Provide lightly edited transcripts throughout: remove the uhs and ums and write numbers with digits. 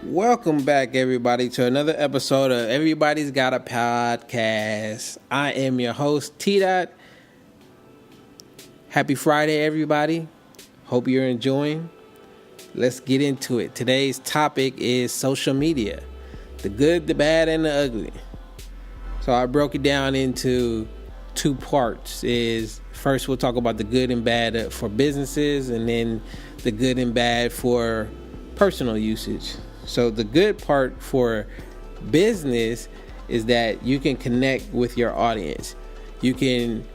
Welcome back, everybody, to another episode of Everybody's Got a Podcast. I am your host, T Dot. Happy Friday, everybody. Hope you're enjoying. Let's get into it. Today's topic is social media, the good, the bad, and the ugly. So I broke it down into two parts. First, we'll talk about the good and bad for businesses, and then the good and bad for personal usage. So the good part for business is that you can connect with your audience. You can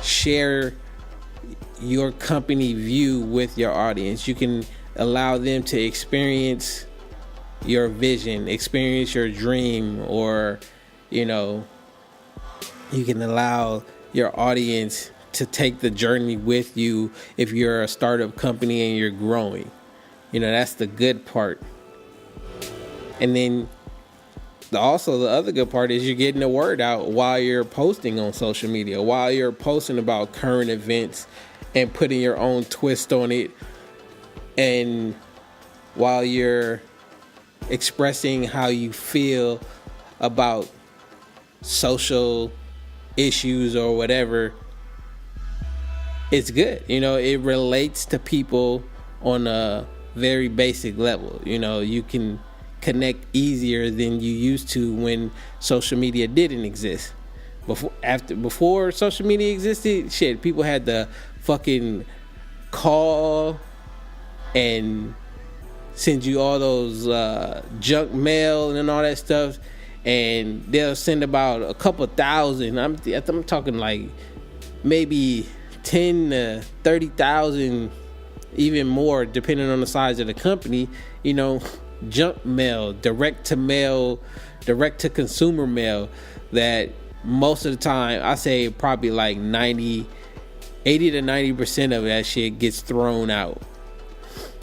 share your company view with your audience. You can allow them to experience your vision, experience your dream, or, you can allow your audience to take the journey with you if you're a startup company and you're growing. That's the good part. And then the other good part is you're getting the word out while you're posting on social media, while you're posting about current events and putting your own twist on it, and while you're expressing how you feel about social issues or whatever. It's good. It relates to people on a very basic level. You can connect easier than you used to when social media didn't exist. Before social media existed, people had to fucking call and send you all those junk mail and all that stuff, and they'll send about a couple thousand. I'm talking like maybe 10 to 30,000, even more, depending on the size of the company. Junk mail, direct to consumer mail, that most of the time, I say probably like 80 to 90% of that shit gets thrown out.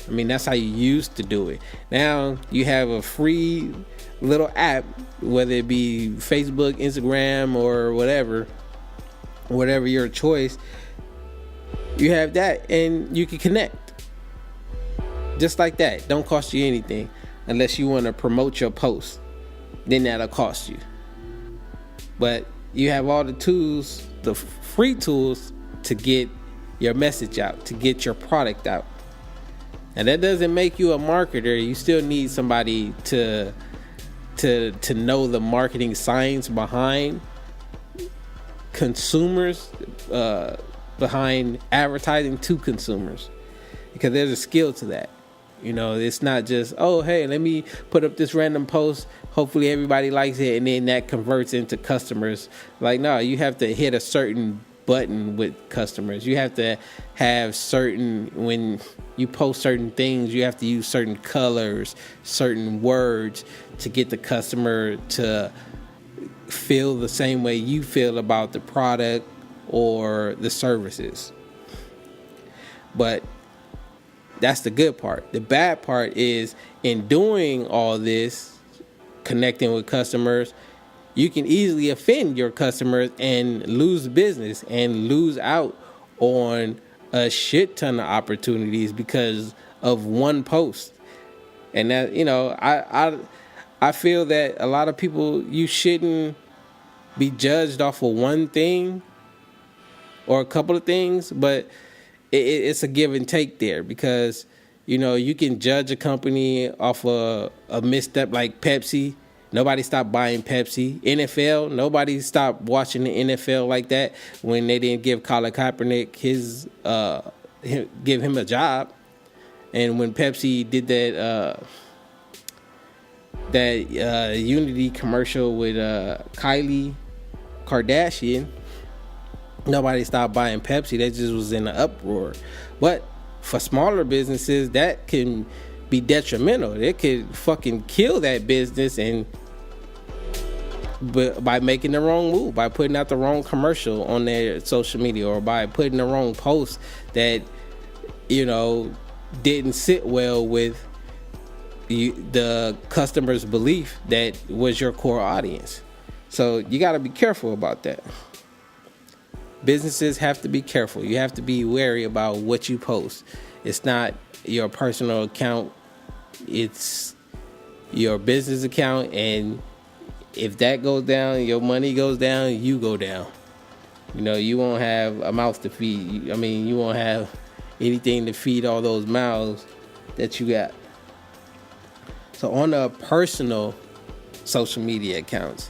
That's how you used to do it. Now you have a free little app, whether it be Facebook, Instagram, or whatever your choice. You have that and you can connect just like that. Don't cost you anything unless you want to promote your post. Then that'll cost you. But you have all the tools, the free tools, to get your message out, to get your product out. And that doesn't make you a marketer. You still need somebody to know the marketing science behind consumers, behind advertising to consumers, because there's a skill to that. It's not just, oh, hey, let me put up this random post, hopefully everybody likes it, and then that converts into customers. Like, no, you have to hit a certain button with customers. You have to have when you post certain things, you have to use certain colors, certain words to get the customer to feel the same way you feel about the product or the services. But that's the good part. The bad part is, in doing all this, connecting with customers, you can easily offend your customers and lose business and lose out on a shit ton of opportunities because of one post. And that, I feel that a lot of people, you shouldn't be judged off of one thing or a couple of things, but it's a give and take there, because you can judge a company off a misstep like Pepsi. Nobody stopped buying Pepsi. NFL, nobody stopped watching the NFL like that when they didn't give Colin Kaepernick give him a job. And when Pepsi did that Unity commercial with Kylie Kardashian, nobody stopped buying Pepsi. That just was in an uproar. But for smaller businesses, that can be detrimental. It could fucking kill that business, but by making the wrong move, by putting out the wrong commercial on their social media, or by putting the wrong post that didn't sit well with the customer's belief that was your core audience. So you got to be careful about that. Businesses have to be careful. You have to be wary about what you post. It's not your personal account. It's your business account, and if that goes down, your money goes down, you go down. You won't have a mouth to feed. I mean, you won't have anything to feed all those mouths that you got. So on the personal social media accounts,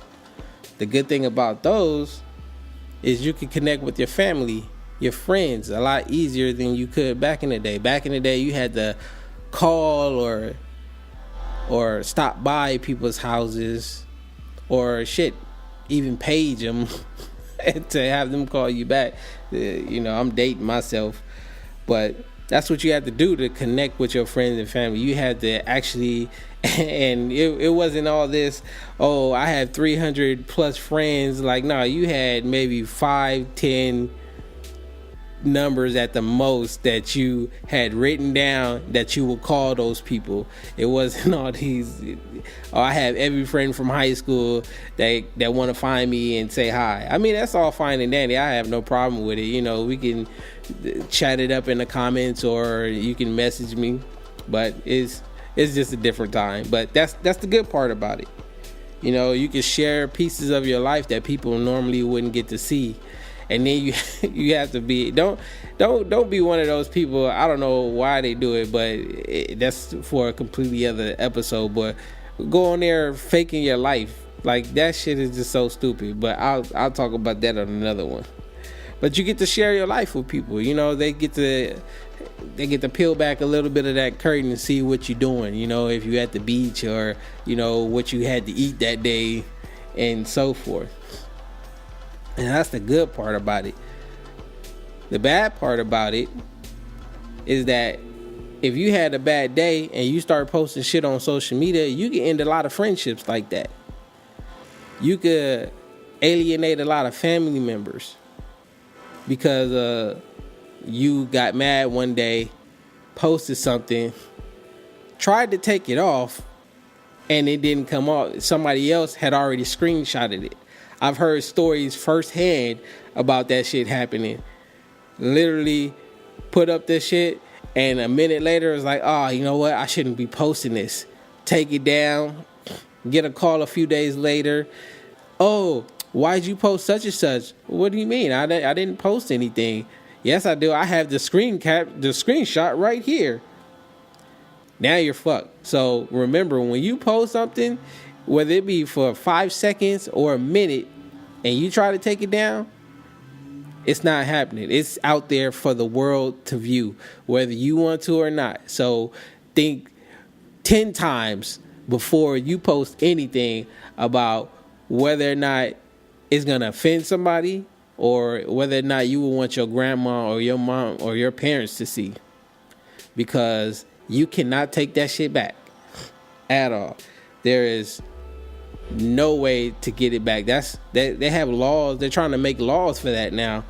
the good thing about those is you can connect with your family, your friends, a lot easier than you could back in the day. Back in the day, you had to call or stop by people's houses, or even page them to have them call you back. I'm dating myself, but that's what you had to do to connect with your friends and family. You had to actually, and it wasn't all this, oh, I have 300 plus friends. Like, no, you had maybe 5-10 numbers at the most that you had written down that you would call those people. It wasn't all these, oh, I have every friend from high school that want to find me and say hi. I mean, that's all fine and dandy. I have no problem with it. We can chat it up in the comments, or you can message me, but it's just a different time. But that's the good part about it. You can share pieces of your life that people normally wouldn't get to see. And then you have to be, don't be one of those people. I don't know why they do it, but that's for a completely other episode. But go on there faking your life, like that shit is just so stupid. But I'll talk about that on another one. But you get to share your life with people. They get to peel back a little bit of that curtain and see what you're doing. If you're at the beach, or what you had to eat that day, and so forth. And that's the good part about it. The bad part about it is that if you had a bad day and you start posting shit on social media, you can end a lot of friendships like that. You could alienate a lot of family members because you got mad one day, posted something, tried to take it off, and it didn't come off. Somebody else had already screenshotted it. I've heard stories firsthand about that shit happening. Literally put up this shit, and a minute later it's like, oh, you know what? I shouldn't be posting this. Take it down. Get a call a few days later. Oh, why'd you post such and such? What do you mean? I didn't post anything. Yes, I do. I have the screenshot right here. Now you're fucked. So remember, when you post something, whether it be for 5 seconds or a minute, and you try to take it down, it's not happening. It's out there for the world to view, whether you want to or not. So think 10 times before you post anything about whether or not it's going to offend somebody, or whether or not you will want your grandma or your mom or your parents to see. Because you cannot take that shit back at all. There is no way to get it back. They have laws. They're trying to make laws for that now,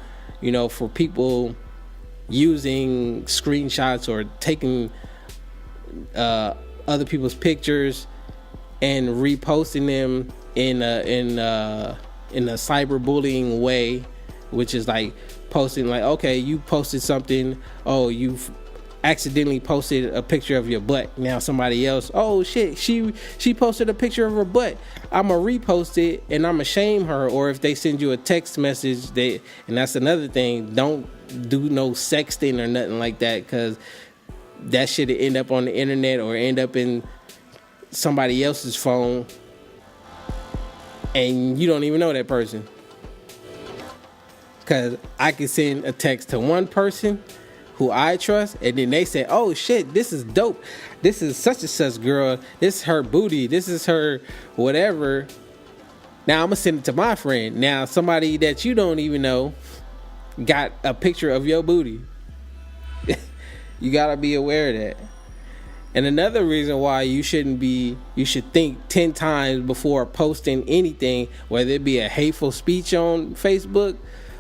for people using screenshots or taking other people's pictures and reposting them in a cyberbullying way, which is like posting like, okay, you posted something, oh, you've accidentally posted a picture of your butt. Now somebody else, oh shit, she posted a picture of her butt, I'ma repost it and I'ma shame her. Or if they send you a text message, and that's another thing, don't do no sexting or nothing like that, because that shit end up on the internet or end up in somebody else's phone and you don't even know that person. Because I can send a text to one person who I trust, and then they say, oh shit, this is dope, this is such and such girl, this is her booty, this is her whatever. Now I'm gonna send it to my friend. Now somebody that you don't even know got a picture of your booty. You gotta be aware of that. And another reason why you should think 10 times before posting anything, whether it be a hateful speech on Facebook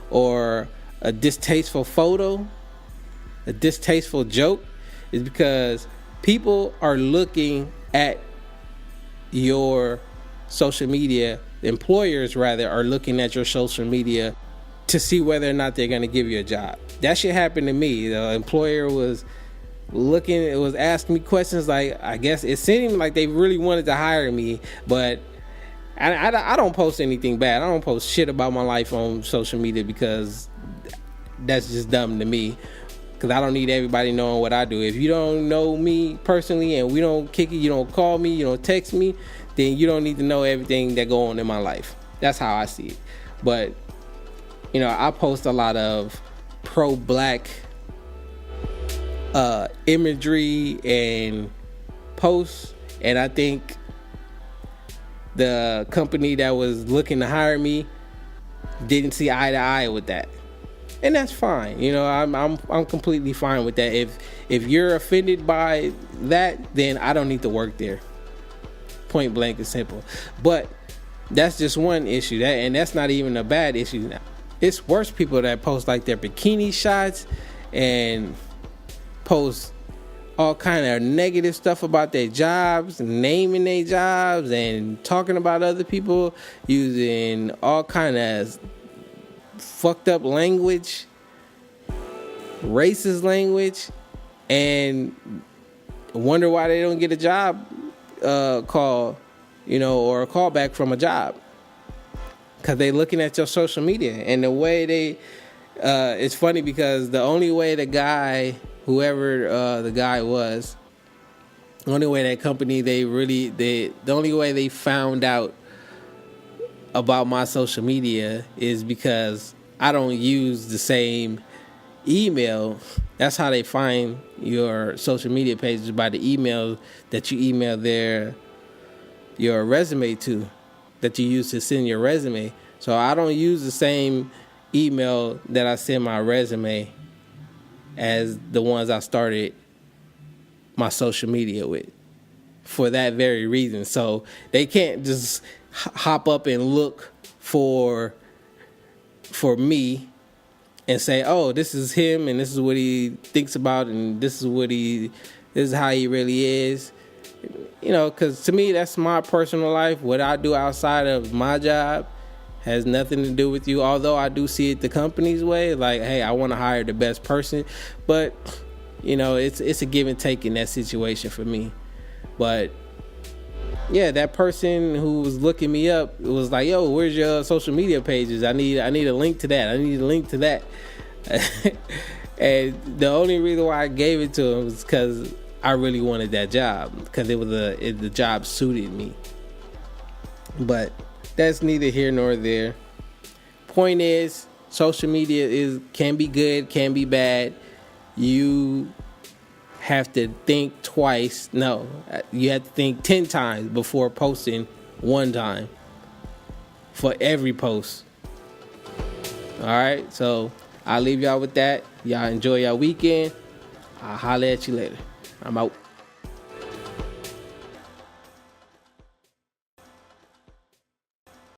or a distasteful photo, a distasteful joke, is because people are looking at your social media. Employers rather are looking at your social media to see whether or not they're going to give you a job. That shit happened to me. The employer was it was asking me questions. Like, I guess it seemed like they really wanted to hire me, but I don't post anything bad. I don't post shit about my life on social media because that's just dumb to me. Because I don't need everybody knowing what I do. If you don't know me personally and we don't kick it, you don't call me, you don't text me, then you don't need to know everything that go on in my life. That's how I see it. But, I post a lot of pro-black imagery and posts, and I think the company that was looking to hire me didn't see eye to eye with that. And that's fine. I'm completely fine with that. If you're offended by that, then I don't need to work there. Point blank and simple. But that's just one issue. And that's not even a bad issue. It's worse people that post like their bikini shots and post all kind of negative stuff about their jobs, naming their jobs, and talking about other people using all kind of fucked up language, racist language, and wonder why they don't get a job call, or a call back from a job, because they looking at your social media. And the way they it's funny because the only way the guy, whoever the guy was, the only way that company the only way they found out about my social media is because I don't use the same email. That's how they find your social media pages, by the email that you email your resume to, that you use to send your resume. So I don't use the same email that I send my resume as the ones I started my social media with, for that very reason. So they can't just hop up and look for me and say, oh, this is him and this is what he thinks about and this is how he really is. Because to me, that's my personal life. What I do outside of my job has nothing to do with you. Although I do see it the company's way, like, hey, I want to hire the best person. But, it's a give and take in that situation for me. But yeah, that person who was looking me up was like, yo, where's your social media pages? I need a link to that. I need a link to that. And the only reason why I gave it to him was because I really wanted that job, because the job suited me. But that's neither here nor there. Point is, social media can be good, can be bad. You have to think twice. No, you have to think 10 times before posting one time for every post. All right, so I'll leave y'all with that. Y'all enjoy your weekend. I'll holler at you later. I'm out.